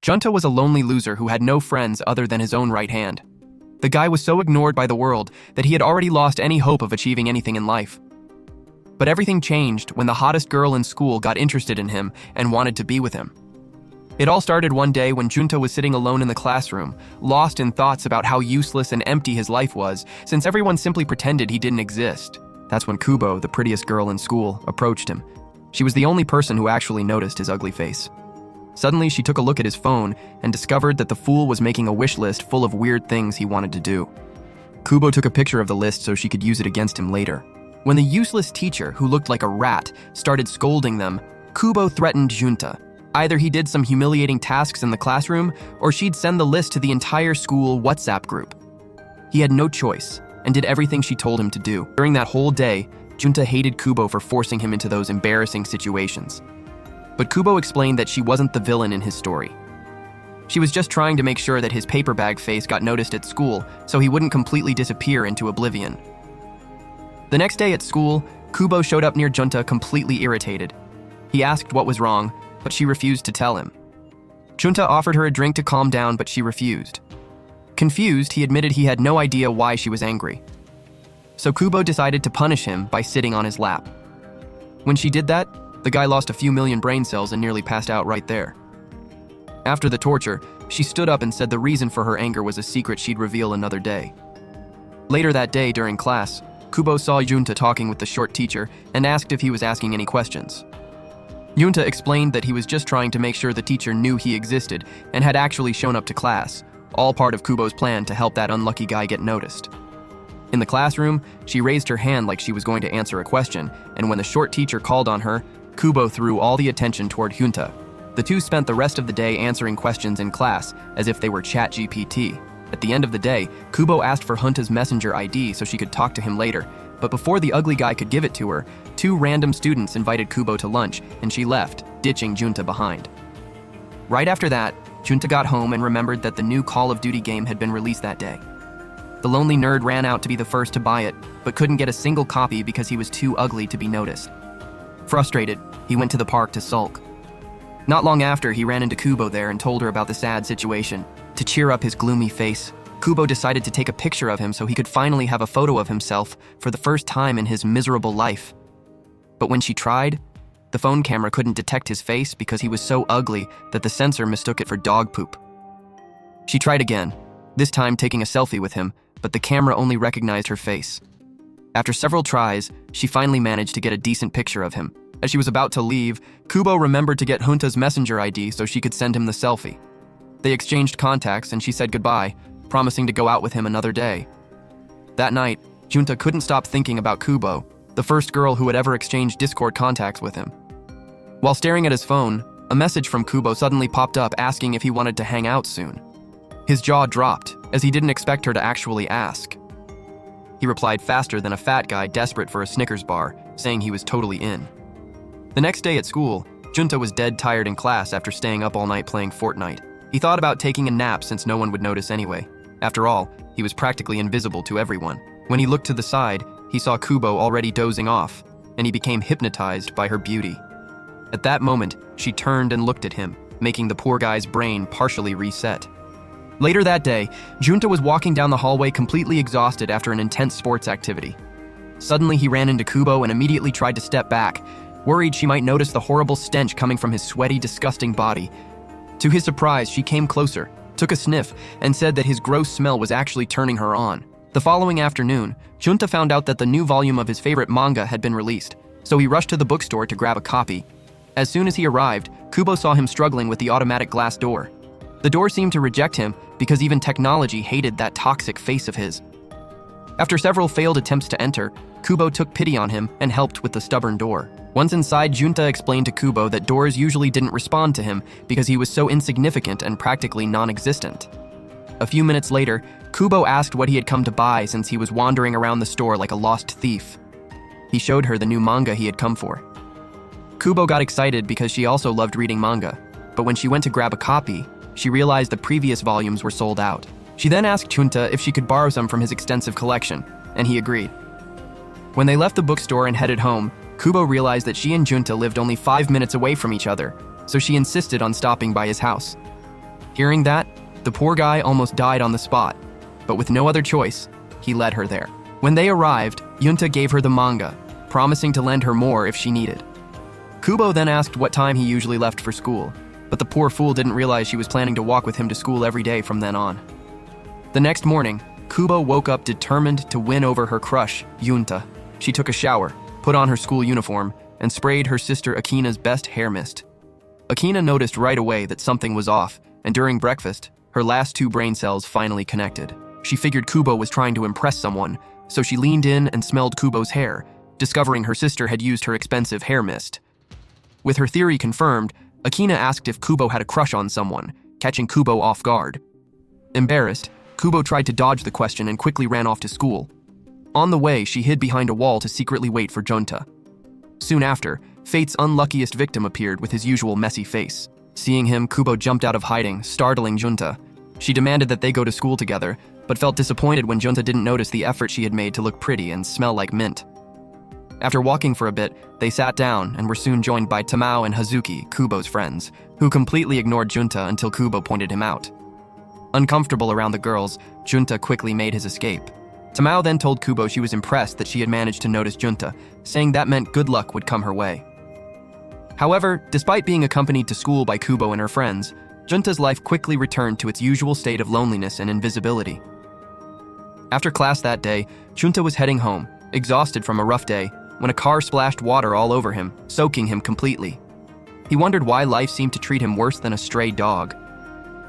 Junta was a lonely loser who had no friends other than his own right hand. The guy was so ignored by the world that he had already lost any hope of achieving anything in life. But everything changed when the hottest girl in school got interested in him and wanted to be with him. It all started one day when Junta was sitting alone in the classroom, lost in thoughts about how useless and empty his life was, since everyone simply pretended he didn't exist. That's when Kubo, the prettiest girl in school, approached him. She was the only person who actually noticed his ugly face. Suddenly, she took a look at his phone and discovered that the fool was making a wish list full of weird things he wanted to do. Kubo took a picture of the list so she could use it against him later. When the useless teacher, who looked like a rat, started scolding them, Kubo threatened Junta. Either he did some humiliating tasks in the classroom, or she'd send the list to the entire school WhatsApp group. He had no choice, and did everything she told him to do. During that whole day, Junta hated Kubo for forcing him into those embarrassing situations. But Kubo explained that she wasn't the villain in his story. She was just trying to make sure that his paper bag face got noticed at school so he wouldn't completely disappear into oblivion. The next day at school, Kubo showed up near Junta completely irritated. He asked what was wrong, but she refused to tell him. Junta offered her a drink to calm down, but she refused. Confused, he admitted he had no idea why she was angry. So Kubo decided to punish him by sitting on his lap. When she did that, the guy lost a few million brain cells and nearly passed out right there. After the torture, she stood up and said the reason for her anger was a secret she'd reveal another day. Later that day during class, Kubo saw Junta talking with the short teacher and asked if he was asking any questions. Junta explained that he was just trying to make sure the teacher knew he existed and had actually shown up to class, all part of Kubo's plan to help that unlucky guy get noticed. In the classroom, she raised her hand like she was going to answer a question, and when the short teacher called on her, Kubo threw all the attention toward Junta. The two spent the rest of the day answering questions in class as if they were ChatGPT. At the end of the day, Kubo asked for Junta's messenger ID so she could talk to him later, but before the ugly guy could give it to her, two random students invited Kubo to lunch, and she left, ditching Junta behind. Right after that, Junta got home and remembered that the new Call of Duty game had been released that day. The lonely nerd ran out to be the first to buy it, but couldn't get a single copy because he was too ugly to be noticed. Frustrated, he went to the park to sulk. Not long after, he ran into Kubo there and told her about the sad situation. To cheer up his gloomy face, Kubo decided to take a picture of him so he could finally have a photo of himself for the first time in his miserable life. But when she tried, the phone camera couldn't detect his face because he was so ugly that the sensor mistook it for dog poop. She tried again, this time taking a selfie with him, but the camera only recognized her face. After several tries, she finally managed to get a decent picture of him. As she was about to leave, Kubo remembered to get Junta's messenger ID so she could send him the selfie. They exchanged contacts and she said goodbye, promising to go out with him another day. That night, Junta couldn't stop thinking about Kubo, the first girl who had ever exchanged Discord contacts with him. While staring at his phone, a message from Kubo suddenly popped up asking if he wanted to hang out soon. His jaw dropped, as he didn't expect her to actually ask. He replied faster than a fat guy desperate for a Snickers bar, saying he was totally in. The next day at school, Junta was dead tired in class after staying up all night playing Fortnite. He thought about taking a nap since no one would notice anyway. After all, he was practically invisible to everyone. When he looked to the side, he saw Kubo already dozing off, and he became hypnotized by her beauty. At that moment, she turned and looked at him, making the poor guy's brain partially reset. Later that day, Junta was walking down the hallway completely exhausted after an intense sports activity. Suddenly, he ran into Kubo and immediately tried to step back, worried she might notice the horrible stench coming from his sweaty, disgusting body. To his surprise, she came closer, took a sniff, and said that his gross smell was actually turning her on. The following afternoon, Junta found out that the new volume of his favorite manga had been released, so he rushed to the bookstore to grab a copy. As soon as he arrived, Kubo saw him struggling with the automatic glass door. The door seemed to reject him because even technology hated that toxic face of his. After several failed attempts to enter, Kubo took pity on him and helped with the stubborn door. Once inside, Junta explained to Kubo that doors usually didn't respond to him because he was so insignificant and practically non-existent. A few minutes later, Kubo asked what he had come to buy since he was wandering around the store like a lost thief. He showed her the new manga he had come for. Kubo got excited because she also loved reading manga, but when she went to grab a copy, she realized the previous volumes were sold out. She then asked Junta if she could borrow some from his extensive collection, and he agreed. When they left the bookstore and headed home, Kubo realized that she and Junta lived only 5 minutes away from each other, so she insisted on stopping by his house. Hearing that, the poor guy almost died on the spot, but with no other choice, he led her there. When they arrived, Junta gave her the manga, promising to lend her more if she needed. Kubo then asked what time he usually left for school, but the poor fool didn't realize she was planning to walk with him to school every day from then on. The next morning, Kubo woke up determined to win over her crush, Junta. She took a shower, put on her school uniform, and sprayed her sister Akina's best hair mist. Akina noticed right away that something was off, and during breakfast, her last two brain cells finally connected. She figured Kubo was trying to impress someone, so she leaned in and smelled Kubo's hair, discovering her sister had used her expensive hair mist. With her theory confirmed, Akina asked if Kubo had a crush on someone, catching Kubo off guard. Embarrassed, Kubo tried to dodge the question and quickly ran off to school. On the way, she hid behind a wall to secretly wait for Junta. Soon after, fate's unluckiest victim appeared with his usual messy face. Seeing him, Kubo jumped out of hiding, startling Junta. She demanded that they go to school together, but felt disappointed when Junta didn't notice the effort she had made to look pretty and smell like mint. After walking for a bit, they sat down and were soon joined by Tamao and Hazuki, Kubo's friends, who completely ignored Junta until Kubo pointed him out. Uncomfortable around the girls, Junta quickly made his escape. Tamao then told Kubo she was impressed that she had managed to notice Junta, saying that meant good luck would come her way. However, despite being accompanied to school by Kubo and her friends, Junta's life quickly returned to its usual state of loneliness and invisibility. After class that day, Junta was heading home, exhausted from a rough day, when a car splashed water all over him, soaking him completely. He wondered why life seemed to treat him worse than a stray dog.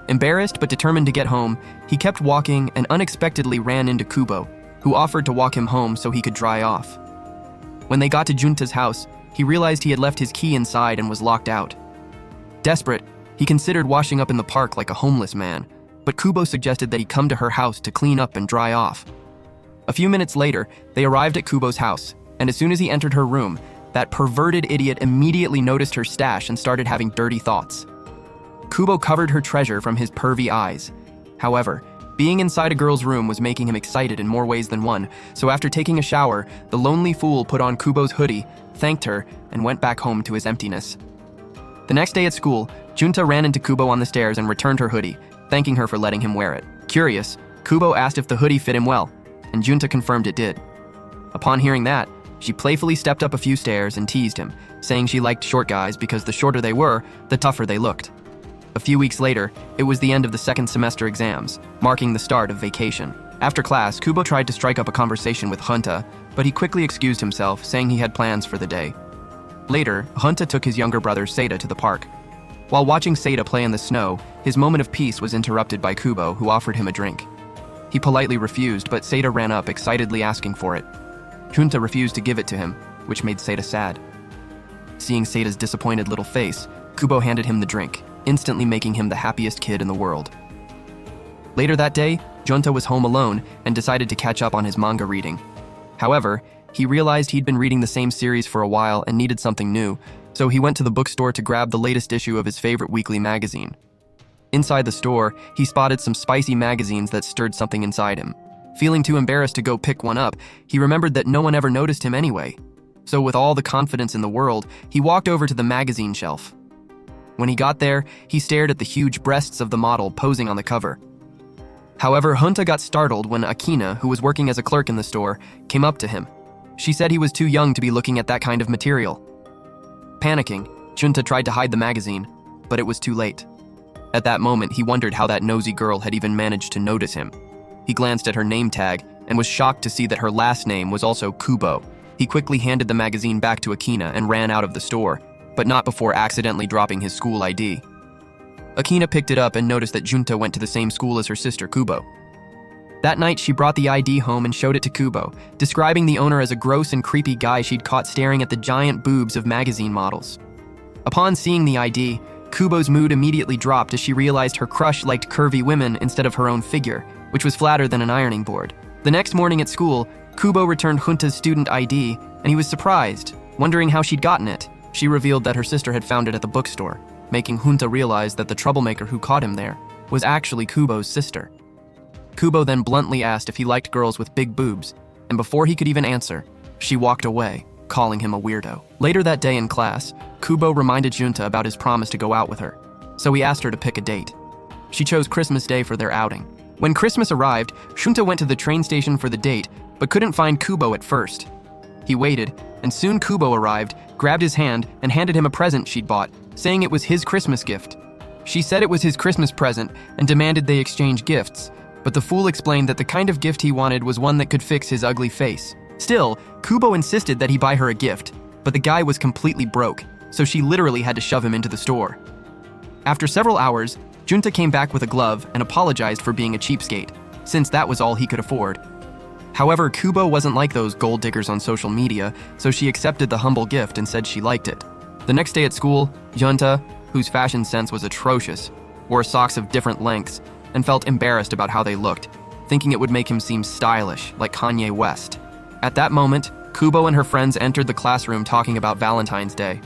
Embarrassed but determined to get home, he kept walking and unexpectedly ran into Kubo, who offered to walk him home so he could dry off. When they got to Junta's house, he realized he had left his key inside and was locked out. Desperate, he considered washing up in the park like a homeless man, but Kubo suggested that he come to her house to clean up and dry off. A few minutes later, they arrived at Kubo's house, and as soon as he entered her room, that perverted idiot immediately noticed her stash and started having dirty thoughts. Kubo covered her treasure from his pervy eyes. However, being inside a girl's room was making him excited in more ways than one, so after taking a shower, the lonely fool put on Kubo's hoodie, thanked her, and went back home to his emptiness. The next day at school, Junta ran into Kubo on the stairs and returned her hoodie, thanking her for letting him wear it. Curious, Kubo asked if the hoodie fit him well, and Junta confirmed it did. Upon hearing that, she playfully stepped up a few stairs and teased him, saying she liked short guys because the shorter they were, the tougher they looked. A few weeks later, it was the end of the second semester exams, marking the start of vacation. After class, Kubo tried to strike up a conversation with Junta, but he quickly excused himself, saying he had plans for the day. Later, Junta took his younger brother Seda to the park. While watching Seda play in the snow, his moment of peace was interrupted by Kubo, who offered him a drink. He politely refused, but Seda ran up, excitedly asking for it. Junta refused to give it to him, which made Seda sad. Seeing Seda's disappointed little face, Kubo handed him the drink, instantly making him the happiest kid in the world. Later that day, Junta was home alone and decided to catch up on his manga reading. However, he realized he'd been reading the same series for a while and needed something new, so he went to the bookstore to grab the latest issue of his favorite weekly magazine. Inside the store, he spotted some spicy magazines that stirred something inside him. Feeling too embarrassed to go pick one up, he remembered that no one ever noticed him anyway. So with all the confidence in the world, he walked over to the magazine shelf. When he got there, he stared at the huge breasts of the model posing on the cover. However, Junta got startled when Akina, who was working as a clerk in the store, came up to him. She said he was too young to be looking at that kind of material. Panicking, Junta tried to hide the magazine, but it was too late. At that moment, he wondered how that nosy girl had even managed to notice him. He glanced at her name tag and was shocked to see that her last name was also Kubo. He quickly handed the magazine back to Akina and ran out of the store, but not before accidentally dropping his school ID. Akina picked it up and noticed that Junta went to the same school as her sister Kubo. That night, she brought the ID home and showed it to Kubo, describing the owner as a gross and creepy guy she'd caught staring at the giant boobs of magazine models. Upon seeing the ID, Kubo's mood immediately dropped as she realized her crush liked curvy women instead of her own figure, which was flatter than an ironing board. The next morning at school, Kubo returned Junta's student ID, and he was surprised, wondering how she'd gotten it. She revealed that her sister had found it at the bookstore, making Junta realize that the troublemaker who caught him there was actually Kubo's sister. Kubo then bluntly asked if he liked girls with big boobs, and before he could even answer, she walked away, calling him a weirdo. Later that day in class, Kubo reminded Junta about his promise to go out with her, so he asked her to pick a date. She chose Christmas Day for their outing. When Christmas arrived, Junta went to the train station for the date, but couldn't find Kubo at first. He waited, and soon Kubo arrived, grabbed his hand, and handed him a present she'd bought, saying it was his Christmas gift. She said it was his Christmas present and demanded they exchange gifts, but the fool explained that the kind of gift he wanted was one that could fix his ugly face. Still, Kubo insisted that he buy her a gift, but the guy was completely broke, so she literally had to shove him into the store. After several hours, Junta came back with a glove and apologized for being a cheapskate, since that was all he could afford. However, Kubo wasn't like those gold diggers on social media, so she accepted the humble gift and said she liked it. The next day at school, Junta, whose fashion sense was atrocious, wore socks of different lengths and felt embarrassed about how they looked, thinking it would make him seem stylish, like Kanye West. At that moment, Kubo and her friends entered the classroom talking about Valentine's Day.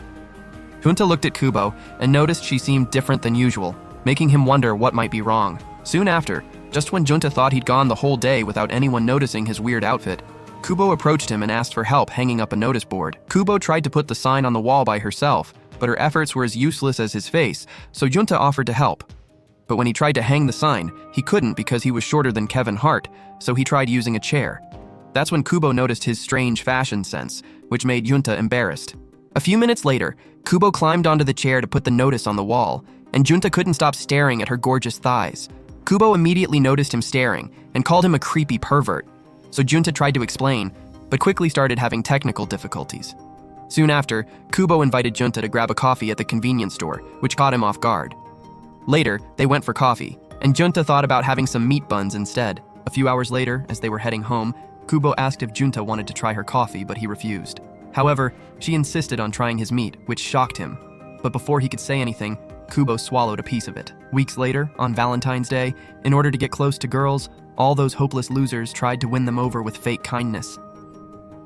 Junta looked at Kubo and noticed she seemed different than usual, making him wonder what might be wrong. Soon after, just when Junta thought he'd gone the whole day without anyone noticing his weird outfit, Kubo approached him and asked for help hanging up a notice board. Kubo tried to put the sign on the wall by herself, but her efforts were as useless as his face, so Junta offered to help. But when he tried to hang the sign, he couldn't because he was shorter than Kevin Hart, so he tried using a chair. That's when Kubo noticed his strange fashion sense, which made Junta embarrassed. A few minutes later, Kubo climbed onto the chair to put the notice on the wall, and Junta couldn't stop staring at her gorgeous thighs. Kubo immediately noticed him staring and called him a creepy pervert, so Junta tried to explain, but quickly started having technical difficulties. Soon after, Kubo invited Junta to grab a coffee at the convenience store, which caught him off guard. Later, they went for coffee, and Junta thought about having some meat buns instead. A few hours later, as they were heading home, Kubo asked if Junta wanted to try her coffee, but he refused. However, she insisted on trying his meat, which shocked him. But before he could say anything, Kubo swallowed a piece of it. Weeks later, on Valentine's Day, in order to get close to girls, all those hopeless losers tried to win them over with fake kindness.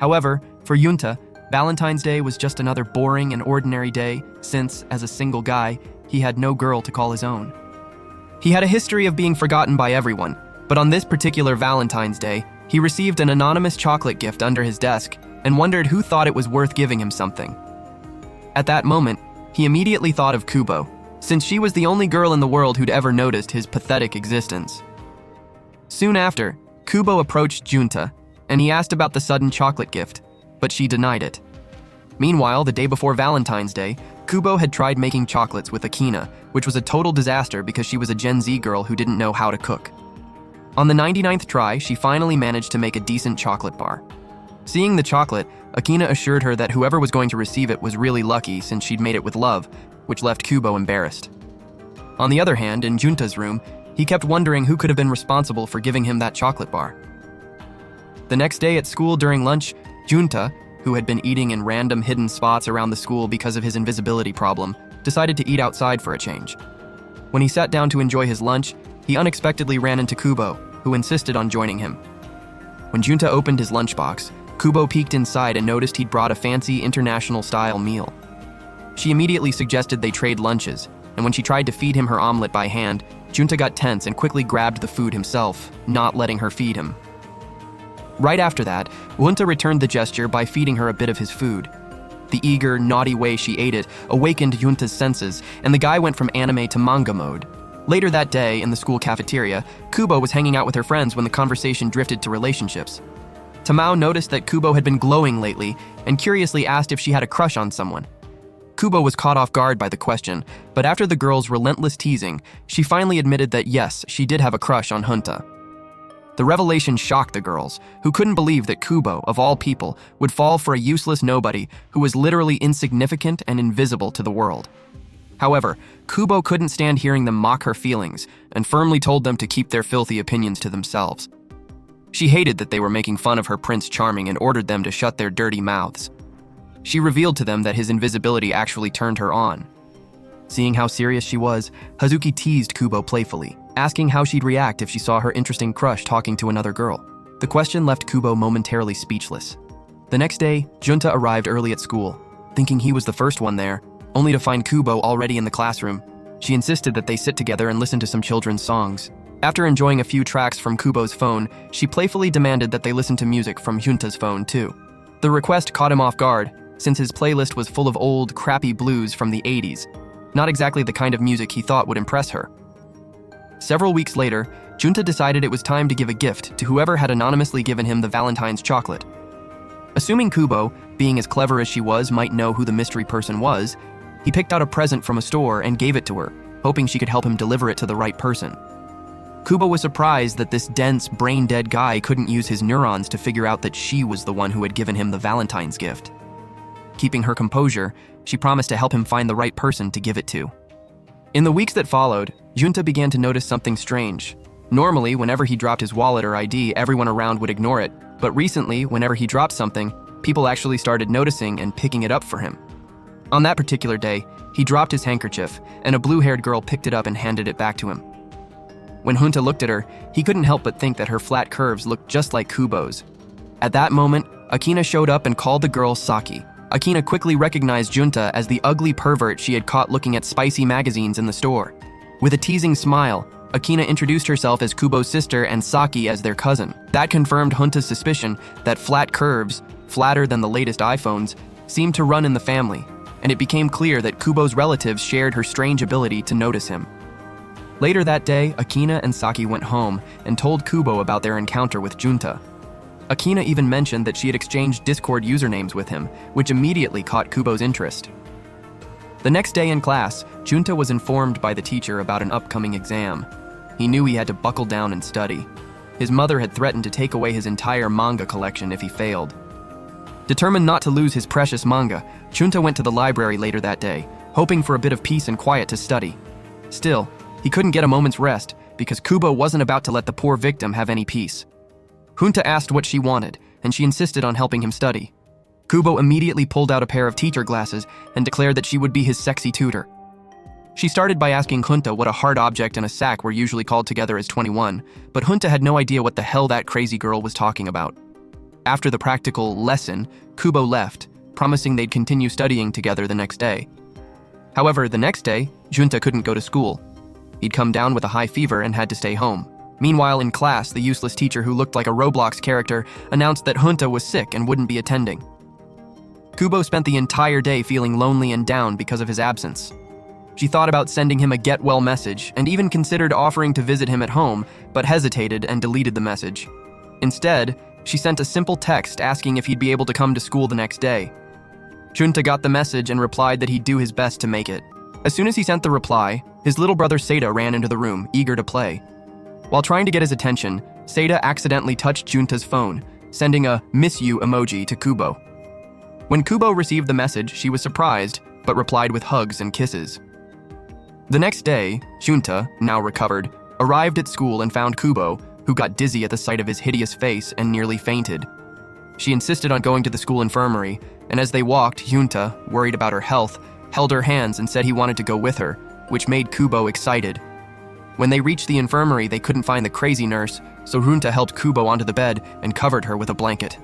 However, for Junta, Valentine's Day was just another boring and ordinary day since, as a single guy, he had no girl to call his own. He had a history of being forgotten by everyone, but on this particular Valentine's Day, he received an anonymous chocolate gift under his desk and wondered who thought it was worth giving him something. At that moment, he immediately thought of Kubo, since she was the only girl in the world who'd ever noticed his pathetic existence. Soon after, Kubo approached Junta, and he asked about the sudden chocolate gift, but she denied it. Meanwhile, the day before Valentine's Day, Kubo had tried making chocolates with Akina, which was a total disaster because she was a Gen Z girl who didn't know how to cook. On the 99th try, she finally managed to make a decent chocolate bar. Seeing the chocolate, Akina assured her that whoever was going to receive it was really lucky since she'd made it with love, which left Kubo embarrassed. On the other hand, in Junta's room, he kept wondering who could have been responsible for giving him that chocolate bar. The next day at school during lunch, Junta, who had been eating in random hidden spots around the school because of his invisibility problem, decided to eat outside for a change. When he sat down to enjoy his lunch, he unexpectedly ran into Kubo, who insisted on joining him. When Junta opened his lunchbox, Kubo peeked inside and noticed he'd brought a fancy international-style meal. She immediately suggested they trade lunches, and when she tried to feed him her omelet by hand, Junta got tense and quickly grabbed the food himself, not letting her feed him. Right after that, Junta returned the gesture by feeding her a bit of his food. The eager, naughty way she ate it awakened Junta's senses, and the guy went from anime to manga mode. Later that day, in the school cafeteria, Kubo was hanging out with her friends when the conversation drifted to relationships. Tamao noticed that Kubo had been glowing lately and curiously asked if she had a crush on someone. Kubo was caught off guard by the question, but after the girl's relentless teasing, she finally admitted that yes, she did have a crush on Junta. The revelation shocked the girls, who couldn't believe that Kubo, of all people, would fall for a useless nobody who was literally insignificant and invisible to the world. However, Kubo couldn't stand hearing them mock her feelings and firmly told them to keep their filthy opinions to themselves. She hated that they were making fun of her Prince Charming and ordered them to shut their dirty mouths. She revealed to them that his invisibility actually turned her on. Seeing how serious she was, Hazuki teased Kubo playfully, asking how she'd react if she saw her interesting crush talking to another girl. The question left Kubo momentarily speechless. The next day, Junta arrived early at school, thinking he was the first one there, only to find Kubo already in the classroom. She insisted that they sit together and listen to some children's songs. After enjoying a few tracks from Kubo's phone, she playfully demanded that they listen to music from Junta's phone too. The request caught him off guard, since his playlist was full of old, crappy blues from the 80s, not exactly the kind of music he thought would impress her. Several weeks later, Junta decided it was time to give a gift to whoever had anonymously given him the Valentine's chocolate. Assuming Kubo, being as clever as she was, might know who the mystery person was, he picked out a present from a store and gave it to her, hoping she could help him deliver it to the right person. Kubo was surprised that this dense, brain-dead guy couldn't use his neurons to figure out that she was the one who had given him the Valentine's gift. Keeping her composure, she promised to help him find the right person to give it to. In the weeks that followed, Junta began to notice something strange. Normally, whenever he dropped his wallet or ID, everyone around would ignore it, but recently, whenever he dropped something, people actually started noticing and picking it up for him. On that particular day, he dropped his handkerchief, and a blue-haired girl picked it up and handed it back to him. When Junta looked at her, he couldn't help but think that her flat curves looked just like Kubo's. At that moment, Akina showed up and called the girl Saki. Akina quickly recognized Junta as the ugly pervert she had caught looking at spicy magazines in the store. With a teasing smile, Akina introduced herself as Kubo's sister and Saki as their cousin. That confirmed Junta's suspicion that flat curves, flatter than the latest iPhones, seemed to run in the family, and it became clear that Kubo's relatives shared her strange ability to notice him. Later that day, Akina and Saki went home and told Kubo about their encounter with Junta. Akina even mentioned that she had exchanged Discord usernames with him, which immediately caught Kubo's interest. The next day in class, Junta was informed by the teacher about an upcoming exam. He knew he had to buckle down and study. His mother had threatened to take away his entire manga collection if he failed. Determined not to lose his precious manga, Junta went to the library later that day, hoping for a bit of peace and quiet to study. Still, he couldn't get a moment's rest because Kubo wasn't about to let the poor victim have any peace. Junta asked what she wanted, and she insisted on helping him study. Kubo immediately pulled out a pair of teacher glasses and declared that she would be his sexy tutor. She started by asking Junta what a hard object and a sack were usually called together as 21, but Junta had no idea what the hell that crazy girl was talking about. After the practical lesson, Kubo left, promising they'd continue studying together the next day. However, the next day, Junta couldn't go to school. He'd come down with a high fever and had to stay home. Meanwhile, in class, the useless teacher who looked like a Roblox character announced that Junta was sick and wouldn't be attending. Kubo spent the entire day feeling lonely and down because of his absence. She thought about sending him a get-well message and even considered offering to visit him at home, but hesitated and deleted the message. Instead, she sent a simple text asking if he'd be able to come to school the next day. Junta got the message and replied that he'd do his best to make it. As soon as he sent the reply, his little brother Seda ran into the room, eager to play. While trying to get his attention, Seda accidentally touched Junta's phone, sending a "miss you" emoji to Kubo. When Kubo received the message, she was surprised, but replied with hugs and kisses. The next day, Junta, now recovered, arrived at school and found Kubo, who got dizzy at the sight of his hideous face and nearly fainted. She insisted on going to the school infirmary, and as they walked, Junta, worried about her health, held her hands and said he wanted to go with her, which made Kubo excited. When they reached the infirmary, they couldn't find the crazy nurse, so Junta helped Kubo onto the bed and covered her with a blanket.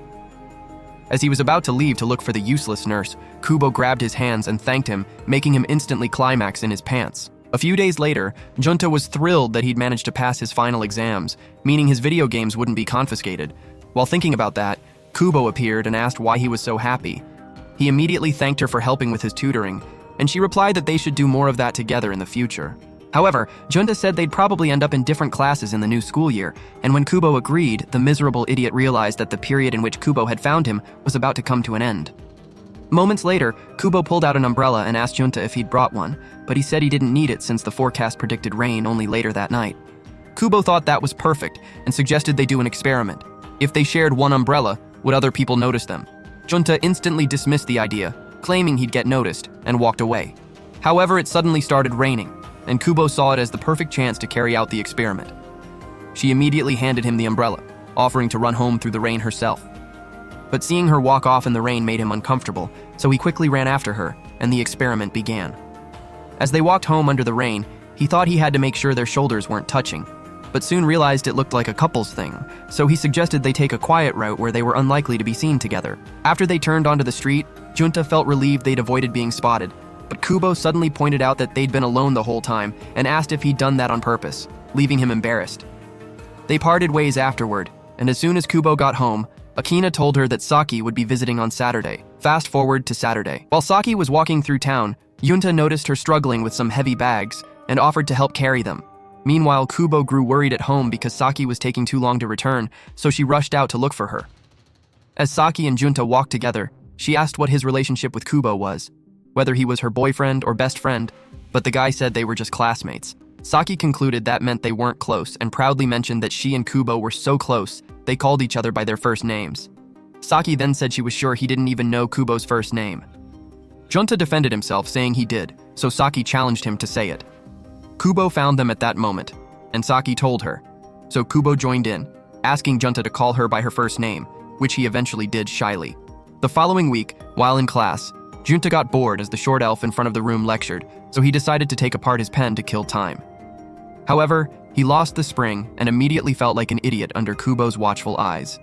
As he was about to leave to look for the useless nurse, Kubo grabbed his hands and thanked him, making him instantly climax in his pants. A few days later, Junta was thrilled that he'd managed to pass his final exams, meaning his video games wouldn't be confiscated. While thinking about that, Kubo appeared and asked why he was so happy. He immediately thanked her for helping with his tutoring, and she replied that they should do more of that together in the future. However, Junta said they'd probably end up in different classes in the new school year, and when Kubo agreed, the miserable idiot realized that the period in which Kubo had found him was about to come to an end. Moments later, Kubo pulled out an umbrella and asked Junta if he'd brought one, but he said he didn't need it since the forecast predicted rain only later that night. Kubo thought that was perfect and suggested they do an experiment. If they shared one umbrella, would other people notice them? Junta instantly dismissed the idea, claiming he'd get noticed, and walked away. However, it suddenly started raining, and Kubo saw it as the perfect chance to carry out the experiment. She immediately handed him the umbrella, offering to run home through the rain herself. But seeing her walk off in the rain made him uncomfortable, so he quickly ran after her, and the experiment began. As they walked home under the rain, he thought he had to make sure their shoulders weren't touching, but soon realized it looked like a couple's thing, so he suggested they take a quiet route where they were unlikely to be seen together. After they turned onto the street, Junta felt relieved they'd avoided being spotted, but Kubo suddenly pointed out that they'd been alone the whole time and asked if he'd done that on purpose, leaving him embarrassed. They parted ways afterward, and as soon as Kubo got home, Akina told her that Saki would be visiting on Saturday. Fast forward to Saturday. While Saki was walking through town, Junta noticed her struggling with some heavy bags and offered to help carry them. Meanwhile, Kubo grew worried at home because Saki was taking too long to return, so she rushed out to look for her. As Saki and Junta walked together, she asked what his relationship with Kubo was, whether he was her boyfriend or best friend, but the guy said they were just classmates. Saki concluded that meant they weren't close and proudly mentioned that she and Kubo were so close, they called each other by their first names. Saki then said she was sure he didn't even know Kubo's first name. Junta defended himself, saying he did, so Saki challenged him to say it. Kubo found them at that moment, and Saki told her, so Kubo joined in, asking Junta to call her by her first name, which he eventually did shyly. The following week, while in class, Junta got bored as the short elf in front of the room lectured, so he decided to take apart his pen to kill time. However, he lost the spring and immediately felt like an idiot under Kubo's watchful eyes.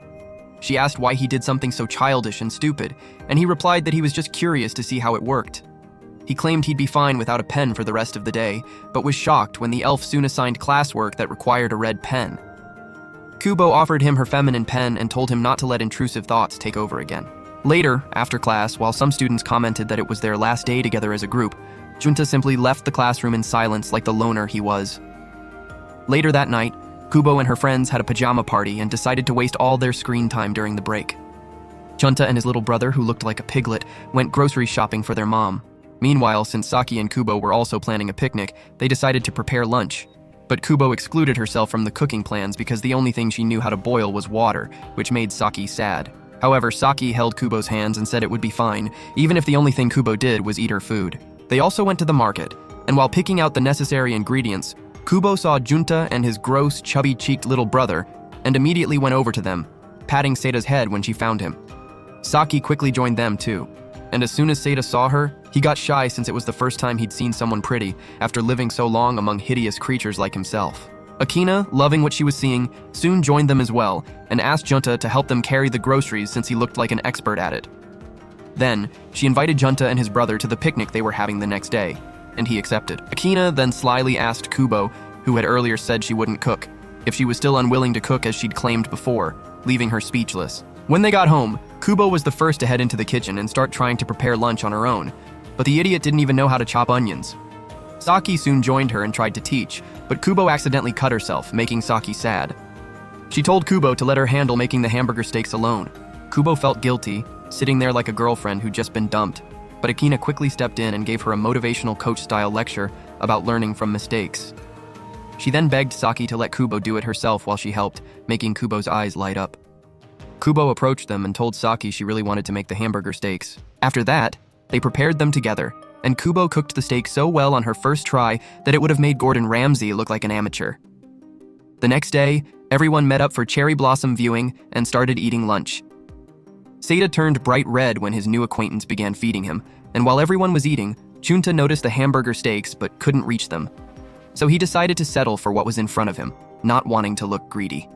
She asked why he did something so childish and stupid, and he replied that he was just curious to see how it worked. He claimed he'd be fine without a pen for the rest of the day, but was shocked when the elf soon assigned classwork that required a red pen. Kubo offered him her feminine pen and told him not to let intrusive thoughts take over again. Later, after class, while some students commented that it was their last day together as a group, Junta simply left the classroom in silence like the loner he was. Later that night, Kubo and her friends had a pajama party and decided to waste all their screen time during the break. Junta and his little brother, who looked like a piglet, went grocery shopping for their mom. Meanwhile, since Saki and Kubo were also planning a picnic, they decided to prepare lunch. But Kubo excluded herself from the cooking plans because the only thing she knew how to boil was water, which made Saki sad. However, Saki held Kubo's hands and said it would be fine, even if the only thing Kubo did was eat her food. They also went to the market, and while picking out the necessary ingredients, Kubo saw Junta and his gross, chubby-cheeked little brother and immediately went over to them, patting Seida's head when she found him. Saki quickly joined them too, and as soon as Seida saw her, he got shy since it was the first time he'd seen someone pretty after living so long among hideous creatures like himself. Akina, loving what she was seeing, soon joined them as well and asked Junta to help them carry the groceries since he looked like an expert at it. Then, she invited Junta and his brother to the picnic they were having the next day, and he accepted. Akina then slyly asked Kubo, who had earlier said she wouldn't cook, if she was still unwilling to cook as she'd claimed before, leaving her speechless. When they got home, Kubo was the first to head into the kitchen and start trying to prepare lunch on her own, but the idiot didn't even know how to chop onions. Saki soon joined her and tried to teach, but Kubo accidentally cut herself, making Saki sad. She told Kubo to let her handle making the hamburger steaks alone. Kubo felt guilty, sitting there like a girlfriend who'd just been dumped, but Akina quickly stepped in and gave her a motivational coach-style lecture about learning from mistakes. She then begged Saki to let Kubo do it herself while she helped, making Kubo's eyes light up. Kubo approached them and told Saki she really wanted to make the hamburger steaks. After that, they prepared them together, and Kubo cooked the steak so well on her first try that it would have made Gordon Ramsay look like an amateur. The next day, everyone met up for cherry blossom viewing and started eating lunch. Seida turned bright red when his new acquaintance began feeding him, and while everyone was eating, Junta noticed the hamburger steaks but couldn't reach them. So he decided to settle for what was in front of him, not wanting to look greedy.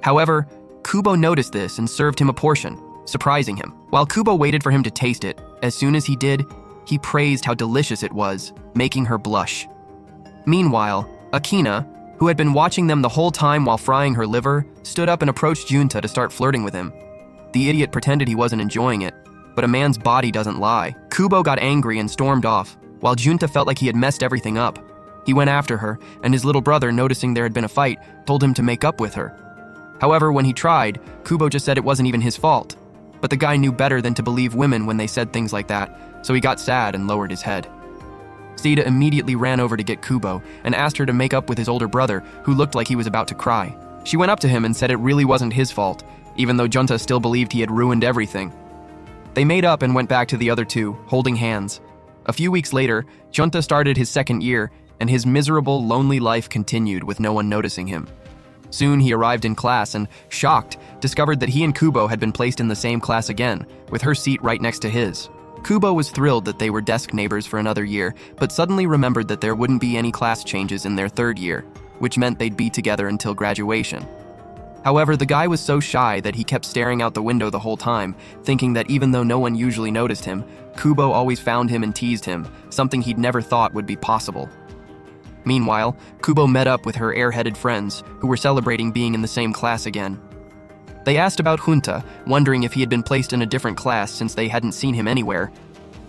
However, Kubo noticed this and served him a portion, surprising him. While Kubo waited for him to taste it, as soon as he did, he praised how delicious it was, making her blush. Meanwhile, Akina, who had been watching them the whole time while frying her liver, stood up and approached Junta to start flirting with him. The idiot pretended he wasn't enjoying it, but a man's body doesn't lie. Kubo got angry and stormed off, while Junta felt like he had messed everything up. He went after her, and his little brother, noticing there had been a fight, told him to make up with her. However, when he tried, Kubo just said it wasn't even his fault. But the guy knew better than to believe women when they said things like that, so he got sad and lowered his head. Seida immediately ran over to get Kubo and asked her to make up with his older brother, who looked like he was about to cry. She went up to him and said it really wasn't his fault, even though Junta still believed he had ruined everything. They made up and went back to the other two, holding hands. A few weeks later, Junta started his second year, and his miserable, lonely life continued with no one noticing him. Soon he arrived in class and, shocked, discovered that he and Kubo had been placed in the same class again, with her seat right next to his. Kubo was thrilled that they were desk neighbors for another year, but suddenly remembered that there wouldn't be any class changes in their third year, which meant they'd be together until graduation. However, the guy was so shy that he kept staring out the window the whole time, thinking that even though no one usually noticed him, Kubo always found him and teased him, something he'd never thought would be possible. Meanwhile, Kubo met up with her airheaded friends, who were celebrating being in the same class again. They asked about Junta, wondering if he had been placed in a different class since they hadn't seen him anywhere,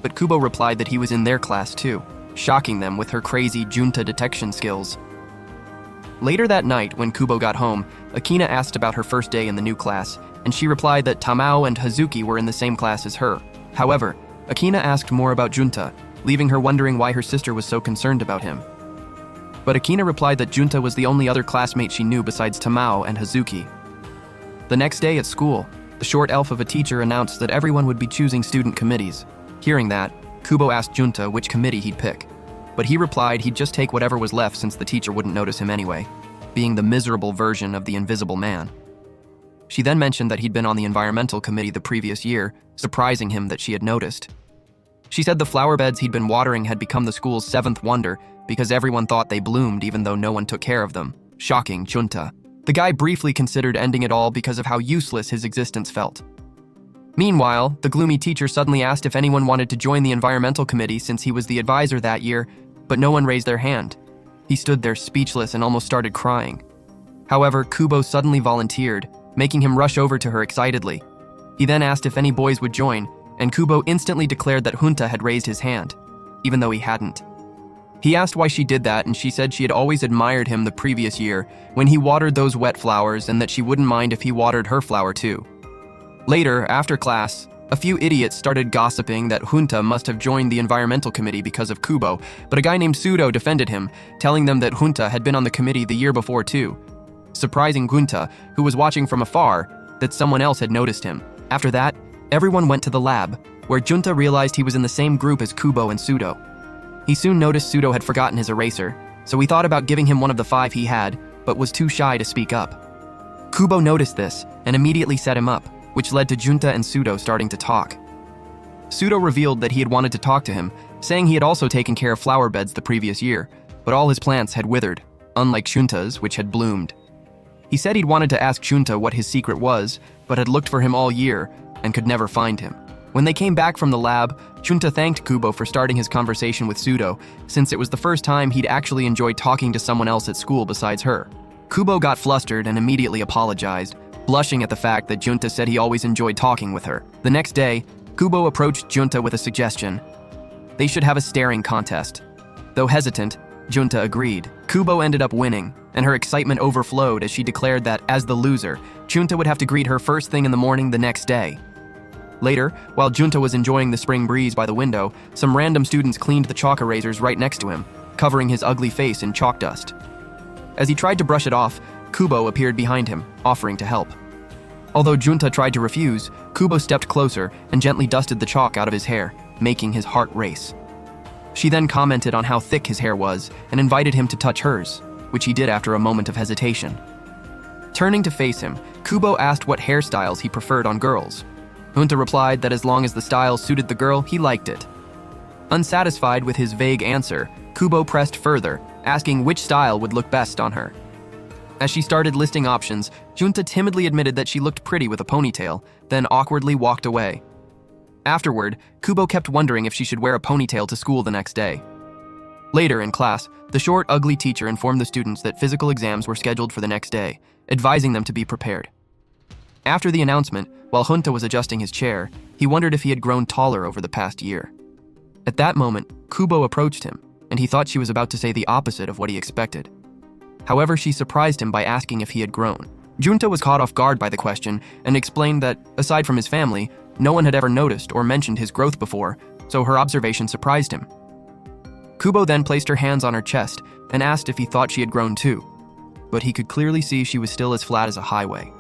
but Kubo replied that he was in their class too, shocking them with her crazy Junta detection skills. Later that night, when Kubo got home, Akina asked about her first day in the new class, and she replied that Tamao and Hazuki were in the same class as her. However, Akina asked more about Junta, leaving her wondering why her sister was so concerned about him. But Akina replied that Junta was the only other classmate she knew besides Tamao and Hazuki. The next day at school, the short elf of a teacher announced that everyone would be choosing student committees. Hearing that, Kubo asked Junta which committee he'd pick, but he replied he'd just take whatever was left since the teacher wouldn't notice him anyway, being the miserable version of the invisible man. She then mentioned that he'd been on the environmental committee the previous year, surprising him that she had noticed. She said the flower beds he'd been watering had become the school's seventh wonder because everyone thought they bloomed even though no one took care of them, shocking Junta. The guy briefly considered ending it all because of how useless his existence felt. Meanwhile, the gloomy teacher suddenly asked if anyone wanted to join the environmental committee since he was the advisor that year, but no one raised their hand. He stood there speechless and almost started crying. However, Kubo suddenly volunteered, making him rush over to her excitedly. He then asked if any boys would join, and Kubo instantly declared that Junta had raised his hand, even though he hadn't. He asked why she did that, and she said she had always admired him the previous year when he watered those wet flowers and that she wouldn't mind if he watered her flower too. Later, after class, a few idiots started gossiping that Junta must have joined the environmental committee because of Kubo, but a guy named Pseudo defended him, telling them that Junta had been on the committee the year before too, surprising Junta, who was watching from afar, that someone else had noticed him. After that, everyone went to the lab, where Junta realized he was in the same group as Kubo and Pseudo. He soon noticed Pseudo had forgotten his eraser, so he thought about giving him one of the 5 he had, but was too shy to speak up. Kubo noticed this and immediately set him up, which led to Junta and Pseudo starting to talk. Pseudo revealed that he had wanted to talk to him, saying he had also taken care of flower beds the previous year, but all his plants had withered, unlike Junta's, which had bloomed. He said he'd wanted to ask Junta what his secret was, but had looked for him all year and could never find him. When they came back from the lab, Junta thanked Kubo for starting his conversation with Pseudo, since it was the first time he'd actually enjoyed talking to someone else at school besides her. Kubo got flustered and immediately apologized, blushing at the fact that Junta said he always enjoyed talking with her. The next day, Kubo approached Junta with a suggestion. They should have a staring contest. Though hesitant, Junta agreed. Kubo ended up winning, and her excitement overflowed as she declared that, as the loser, Junta would have to greet her first thing in the morning the next day. Later, while Junta was enjoying the spring breeze by the window, some random students cleaned the chalk erasers right next to him, covering his ugly face in chalk dust. As he tried to brush it off, Kubo appeared behind him, offering to help. Although Junta tried to refuse, Kubo stepped closer and gently dusted the chalk out of his hair, making his heart race. She then commented on how thick his hair was and invited him to touch hers, which he did after a moment of hesitation. Turning to face him, Kubo asked what hairstyles he preferred on girls. Junta replied that as long as the style suited the girl, he liked it. Unsatisfied with his vague answer, Kubo pressed further, asking which style would look best on her. As she started listing options, Junta timidly admitted that she looked pretty with a ponytail, then awkwardly walked away. Afterward, Kubo kept wondering if she should wear a ponytail to school the next day. Later in class, the short, ugly teacher informed the students that physical exams were scheduled for the next day, advising them to be prepared. After the announcement, while Junta was adjusting his chair, he wondered if he had grown taller over the past year. At that moment, Kubo approached him, and he thought she was about to say the opposite of what he expected. However, she surprised him by asking if he had grown. Junta was caught off guard by the question and explained that, aside from his family, no one had ever noticed or mentioned his growth before, so her observation surprised him. Kubo then placed her hands on her chest and asked if he thought she had grown too, but he could clearly see she was still as flat as a highway.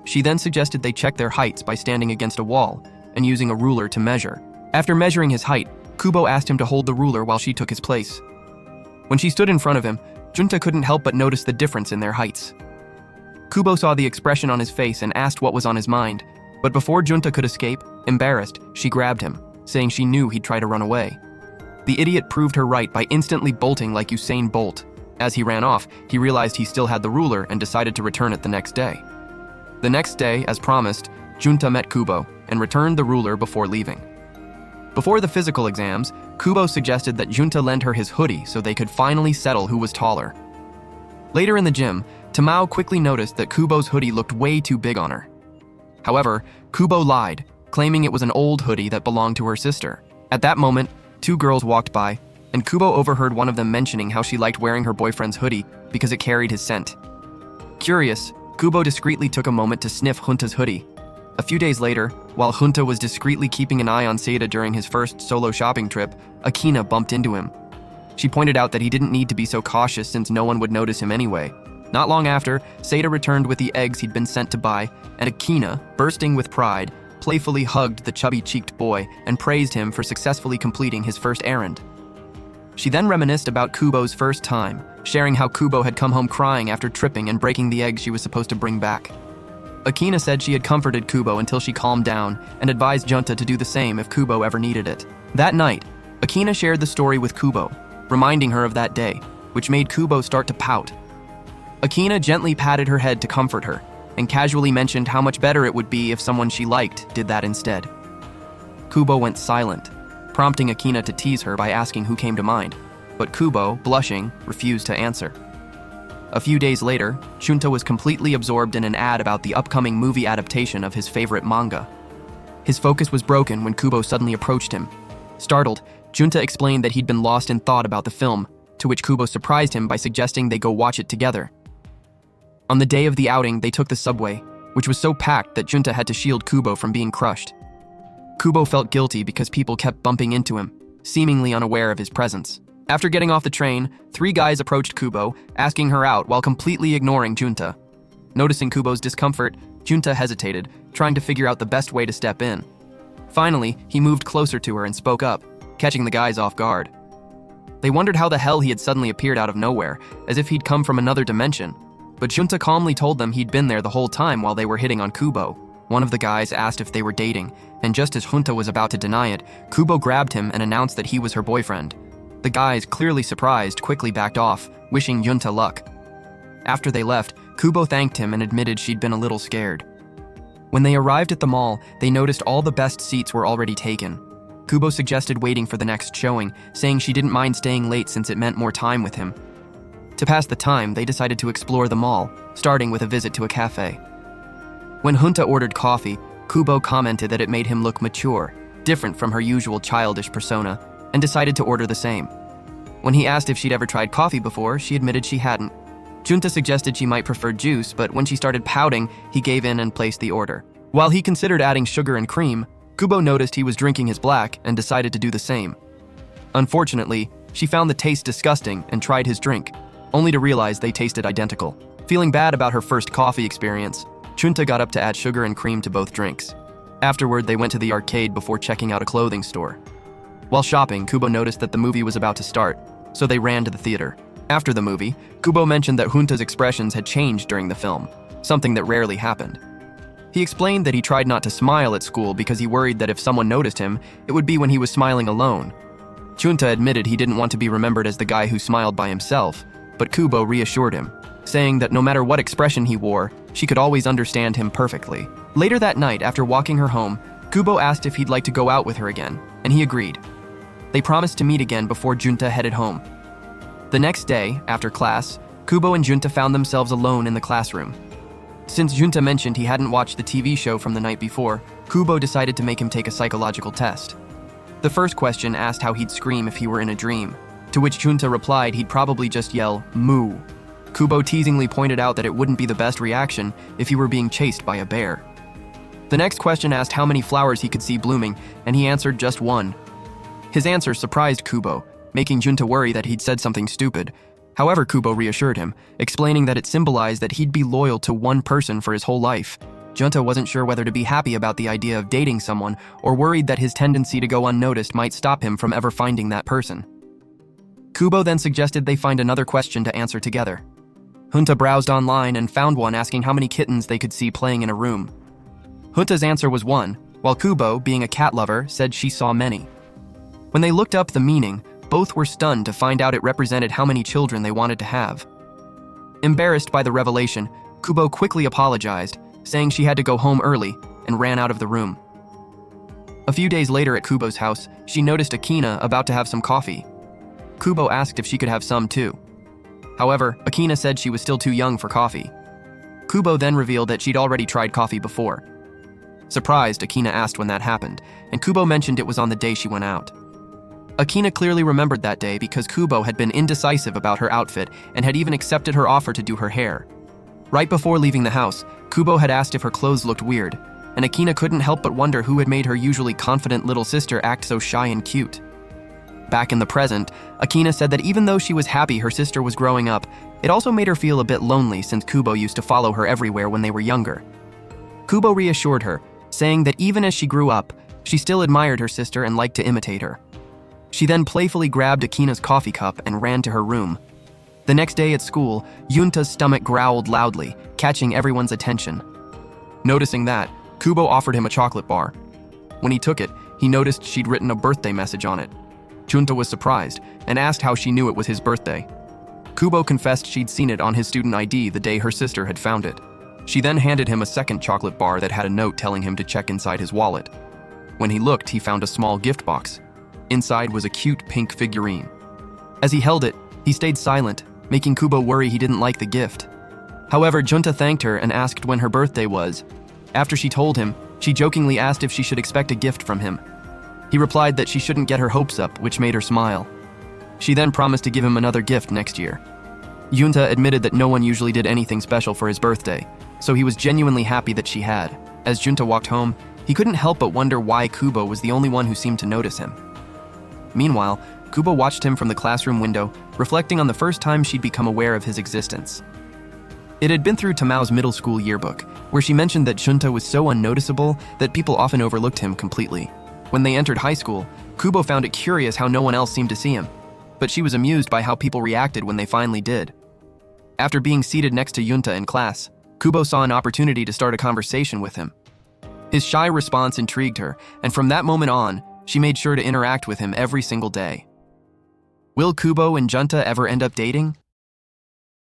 She then suggested they check their heights by standing against a wall and using a ruler to measure. After measuring his height, Kubo asked him to hold the ruler while she took his place. When she stood in front of him, Junta couldn't help but notice the difference in their heights. Kubo saw the expression on his face and asked what was on his mind, but before Junta could escape, embarrassed, she grabbed him, saying she knew he'd try to run away. The idiot proved her right by instantly bolting like Usain Bolt. As he ran off, he realized he still had the ruler and decided to return it the next day. The next day, as promised, Junta met Kubo and returned the ruler before leaving. Before the physical exams, Kubo suggested that Junta lend her his hoodie so they could finally settle who was taller. Later in the gym, Tamao quickly noticed that Kubo's hoodie looked way too big on her. However, Kubo lied, claiming it was an old hoodie that belonged to her sister. At that moment, two girls walked by, and Kubo overheard one of them mentioning how she liked wearing her boyfriend's hoodie because it carried his scent. Curious, Kubo discreetly took a moment to sniff Junta's hoodie. A few days later, while Junta was discreetly keeping an eye on Seda during his first solo shopping trip, Akina bumped into him. She pointed out that he didn't need to be so cautious since no one would notice him anyway. Not long after, Seda returned with the eggs he'd been sent to buy, and Akina, bursting with pride, playfully hugged the chubby-cheeked boy and praised him for successfully completing his first errand. She then reminisced about Kubo's first time, sharing how Kubo had come home crying after tripping and breaking the eggs she was supposed to bring back. Akina said she had comforted Kubo until she calmed down and advised Junta to do the same if Kubo ever needed it. That night, Akina shared the story with Kubo, reminding her of that day, which made Kubo start to pout. Akina gently patted her head to comfort her, and casually mentioned how much better it would be if someone she liked did that instead. Kubo went silent, prompting Akina to tease her by asking who came to mind, but Kubo, blushing, refused to answer. A few days later, Junta was completely absorbed in an ad about the upcoming movie adaptation of his favorite manga. His focus was broken when Kubo suddenly approached him. Startled, Junta explained that he'd been lost in thought about the film, to which Kubo surprised him by suggesting they go watch it together. On the day of the outing, they took the subway, which was so packed that Junta had to shield Kubo from being crushed. Kubo felt guilty because people kept bumping into him, seemingly unaware of his presence. After getting off the train, 3 guys approached Kubo, asking her out while completely ignoring Junta. Noticing Kubo's discomfort, Junta hesitated, trying to figure out the best way to step in. Finally, he moved closer to her and spoke up, catching the guys off guard. They wondered how the hell he had suddenly appeared out of nowhere, as if he'd come from another dimension. But Junta calmly told them he'd been there the whole time while they were hitting on Kubo. One of the guys asked if they were dating, and just as Junta was about to deny it, Kubo grabbed him and announced that he was her boyfriend. The guys, clearly surprised, quickly backed off, wishing Junta luck. After they left, Kubo thanked him and admitted she'd been a little scared. When they arrived at the mall, they noticed all the best seats were already taken. Kubo suggested waiting for the next showing, saying she didn't mind staying late since it meant more time with him. To pass the time, they decided to explore the mall, starting with a visit to a cafe. When Junta ordered coffee, Kubo commented that it made him look mature, different from her usual childish persona, and decided to order the same. When he asked if she'd ever tried coffee before, she admitted she hadn't. Junta suggested she might prefer juice, but when she started pouting, he gave in and placed the order. While he considered adding sugar and cream, Kubo noticed he was drinking his black and decided to do the same. Unfortunately, she found the taste disgusting and tried his drink, only to realize they tasted identical. Feeling bad about her first coffee experience, Junta got up to add sugar and cream to both drinks. Afterward, they went to the arcade before checking out a clothing store. While shopping, Kubo noticed that the movie was about to start, so they ran to the theater. After the movie, Kubo mentioned that Junta's expressions had changed during the film, something that rarely happened. He explained that he tried not to smile at school because he worried that if someone noticed him, it would be when he was smiling alone. Junta admitted he didn't want to be remembered as the guy who smiled by himself, but Kubo reassured him, saying that no matter what expression he wore, she could always understand him perfectly. Later that night, after walking her home, Kubo asked if he'd like to go out with her again, and he agreed. They promised to meet again before Junta headed home. The next day, after class, Kubo and Junta found themselves alone in the classroom. Since Junta mentioned he hadn't watched the TV show from the night before, Kubo decided to make him take a psychological test. The first question asked how he'd scream if he were in a dream, to which Junta replied he'd probably just yell, "Moo." Kubo teasingly pointed out that it wouldn't be the best reaction if he were being chased by a bear. The next question asked how many flowers he could see blooming, and he answered just one. His answer surprised Kubo, making Junta worry that he'd said something stupid. However, Kubo reassured him, explaining that it symbolized that he'd be loyal to one person for his whole life. Junta wasn't sure whether to be happy about the idea of dating someone or worried that his tendency to go unnoticed might stop him from ever finding that person. Kubo then suggested they find another question to answer together. Junta browsed online and found one asking how many kittens they could see playing in a room. Junta's answer was 1, while Kubo, being a cat lover, said she saw many. When they looked up the meaning, both were stunned to find out it represented how many children they wanted to have. Embarrassed by the revelation, Kubo quickly apologized, saying she had to go home early, and ran out of the room. A few days later at Kubo's house, she noticed Akina about to have some coffee. Kubo asked if she could have some too. However, Akina said she was still too young for coffee. Kubo then revealed that she'd already tried coffee before. Surprised, Akina asked when that happened, and Kubo mentioned it was on the day she went out. Akina clearly remembered that day because Kubo had been indecisive about her outfit and had even accepted her offer to do her hair. Right before leaving the house, Kubo had asked if her clothes looked weird, and Akina couldn't help but wonder who had made her usually confident little sister act so shy and cute. Back in the present, Akina said that even though she was happy her sister was growing up, it also made her feel a bit lonely since Kubo used to follow her everywhere when they were younger. Kubo reassured her, saying that even as she grew up, she still admired her sister and liked to imitate her. She then playfully grabbed Akina's coffee cup and ran to her room. The next day at school, Yunta's stomach growled loudly, catching everyone's attention. Noticing that, Kubo offered him a chocolate bar. When he took it, he noticed she'd written a birthday message on it. Junta was surprised and asked how she knew it was his birthday. Kubo confessed she'd seen it on his student ID the day her sister had found it. She then handed him a second chocolate bar that had a note telling him to check inside his wallet. When he looked, he found a small gift box. Inside was a cute pink figurine. As he held it, he stayed silent, making Kubo worry he didn't like the gift. However, Junta thanked her and asked when her birthday was. After she told him, she jokingly asked if she should expect a gift from him. He replied that she shouldn't get her hopes up, which made her smile. She then promised to give him another gift next year. Junta admitted that no one usually did anything special for his birthday, so he was genuinely happy that she had. As Junta walked home, he couldn't help but wonder why Kubo was the only one who seemed to notice him. Meanwhile, Kubo watched him from the classroom window, reflecting on the first time she'd become aware of his existence. It had been through Tamao's middle school yearbook, where she mentioned that Junta was so unnoticeable that people often overlooked him completely. When they entered high school, Kubo found it curious how no one else seemed to see him, but she was amused by how people reacted when they finally did. After being seated next to Junta in class, Kubo saw an opportunity to start a conversation with him. His shy response intrigued her, and from that moment on, she made sure to interact with him every single day. Will Kubo and Junta ever end up dating?